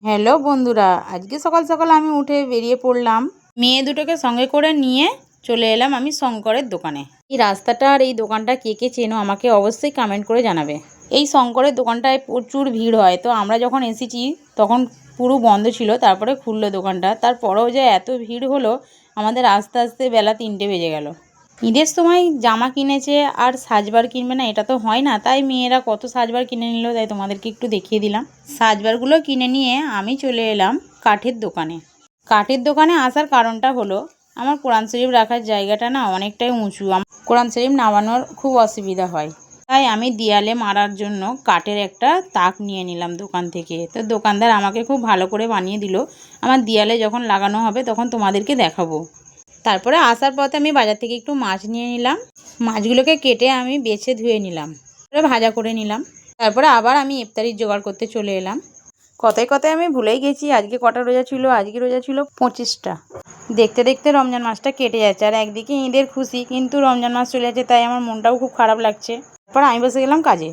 Hello বন্ধুরা, আজকে সকাল সকাল আমি উঠে বেরিয়ে পড়লাম। মেয়ে দুটোকে সঙ্গে করে নিয়ে চলে এলাম আমি শঙ্করের দোকানে। এই রাস্তাটা আর এই দোকানটা কে কে চেনো আমাকে অবশ্যই কমেন্ট করে জানাবে। এই শঙ্করের দোকানটায় প্রচুর ভিড় হয়, তো আমরা যখন এসেছি তখন পুরো বন্ধ ছিল, তারপরে খুললো দোকানটা। তারপরেও যে এত ভিড় হলো, আমাদের আস্তে আস্তে বেলা 3টে বেজে গেল। ঈদের সময় জামা কিনেছে আর সাজবার কিনবে না, এটা তো হয় না। তাই মেয়েরা কত সাজবার কিনে নিল, তাই তোমাদেরকে একটু দেখিয়ে দিলাম। সাজবারগুলো কিনে নিয়ে আমি চলে এলাম কাঠের দোকানে। কাঠের দোকানে আসার কারণটা হলো, আমার কোরআন শরীফ রাখার জায়গাটা না অনেকটাই উঁচু, কোরআন শরীফ নামানোর খুব অসুবিধা হয়। তাই আমি দেয়ালে মারার জন্য কাঠের একটা তাক নিয়ে নিলাম দোকান থেকে। তো দোকানদার আমাকে খুব ভালো করে বানিয়ে দিল। আমার দেয়ালে যখন লাগানো হবে তখন তোমাদেরকে দেখাবো। তারপরে আসার পথে আমি বাজার থেকে একটু মাছ নিয়ে নিলাম। মাছগুলোকে কেটে আমি বেছে ধুয়ে নিলাম, তারপরে ভাজা করে নিলাম। তারপরে আবার আমি ইফতারির জোগাড় করতে চলে এলাম। কথায় কথায় আমি ভুলেই গেছি আজকে কটা রোজা ছিল। আজকে রোজা ছিল 25টা। দেখতে দেখতে রমজান মাসটা কেটে যাচ্ছে, আর একদিকে ঈদের খুশি, কিন্তু রমজান মাস চলে যাচ্ছে, তাই আমার মনটাও খুব খারাপ লাগছে। তারপর আমি বসে গেলাম কাজে।